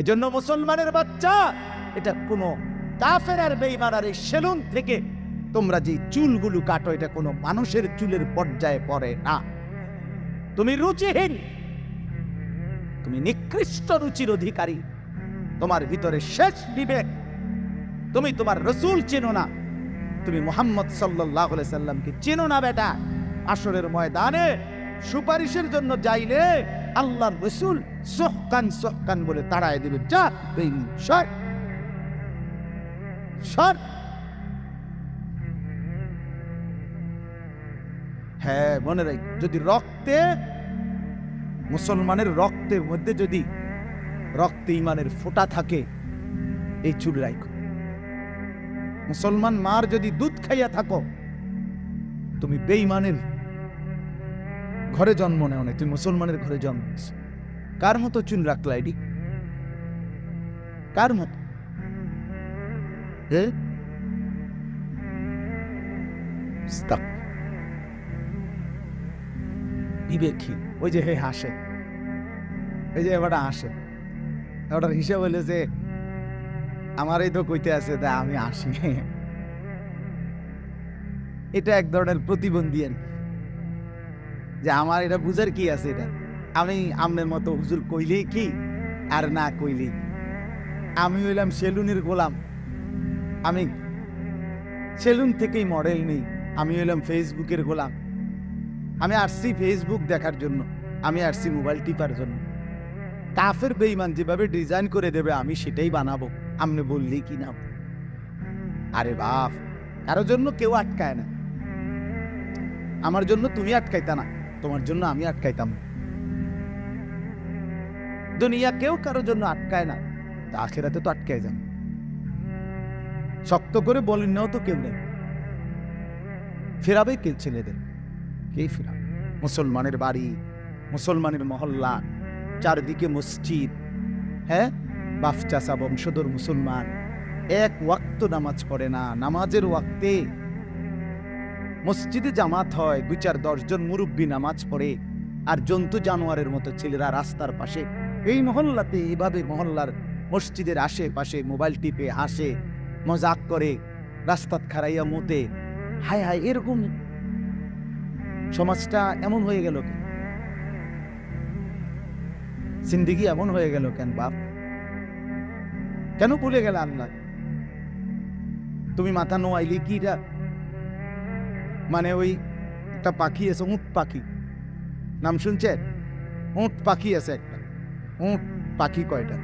এজন্য মুসলমানের বাচ্চা, এটা কোনো কাফের আর বেঈমান আর এই সেলুন থেকে তোমরা যে চুলগুলো কাটো, এটা কোনো মানুষের চুলের পর্যায়ে পড়ে না। তুমি রুচিহীন, তুমি নিকৃষ্ট রুচির অধিকারী, তোমার ভিতরে শেষ বিবেক। তুমি তোমার রসুল চেনো না, তুমি মুহাম্মদ সাল্লাল্লাহু আলাইহি সাল্লামকে চেনো না। বেটা, আসরের ময়দানে সুপারিশের জন্য যাইলে আল্লাহর রসুল সোহকান সোহকান বলে তাড়ায় দিবে, যা বেঈমান, সর সর। হ্যাঁ, মনে রাখ, যদি রক্তে, মুসলমানের রক্তের মধ্যে যদি রক্তে ইমানের ফোঁটা থাকে, এই চুল রাখো। মুসলমান মার যদি দুধ খাইয়া থাকো, তুমি বেঈমানের ঘরে জন্ম নেও না, তুমি মুসলমানের ঘরে জন্ম নিয়েছো। কার মতো চুল রাখলা এডি? কার মতো? বিবেকহীন। ওই যে হে হাসে, এই যে এবারটা হাসে, ওটার হিসাব হইলে যে আমার এই তো কইতে আছে, তা আমি আসি। এটা এক ধরনের প্রতিবন্ধী আর কি, যে আমার এটা বুঝার কি আছে, এটা আমি আমনের মতো হুজুর কইলেই কি আর না কইলেই। আমি হইলাম সেলুনের গোলাম, আমি সেলুন থেকেই মডেল নেই। আমি হইলাম ফেসবুকের গোলাম, আমি আসছি ফেসবুক দেখার জন্য, আমি আসছি মোবাইল টিপার জন্য। কাফের বেঈমান যেভাবে ডিজাইন করে দেবে আমি সেটাই বানাবো, আমনে বললেই কি না। আরে বাপ, কারোর জন্য কেউ আটকায় না। আমার জন্য তুমি আটকাইতা না, তোমার জন্য আমি আটকাইতাম। দুনিয়া কেউ কারোর জন্য আটকায় না, আখিরাতে তো আটকায় যান। শক্ত করে বলেন নাও তো কেউ নেই, ফেরাবে কে ছেলেদের? কে ফেরাবে? মুসলমানের বাড়ি, মুসলমানের মহল্লা, চারদিকে মসজিদ, হ্যাঁ, বাপ চাচা বংশধর মুসলমান, এক ওয়াক্ত নামাজ পড়ে না। নামাজের ওয়াক্তে মসজিদে জামাত হয়, 2-4-10 জন মুরব্বী নামাজ পড়ে, আর জন্তু জানোয়ারের মতো ছেলেরা রাস্তার পাশে এই মহল্লাতে এভাবে মহল্লার মসজিদের আশেপাশে মোবাইল টিপে হাসে, মজাক করে, রাস্তাত খাড়াইয়া মতে। হায় হায়, এরকম সমাজটা এমন হয়ে গেল কেন? জিন্দেগি এমন হয়ে গেল কেন বাপ? কেন ভুলে গেল আল্লাহ? তুমি মাথা নোয়াইলে কি এটা? মানে ওই একটা পাখি আছে, উট পাখি, নাম শুনছেন? উট পাখি আছে একটা, উট পাখি কয়টা?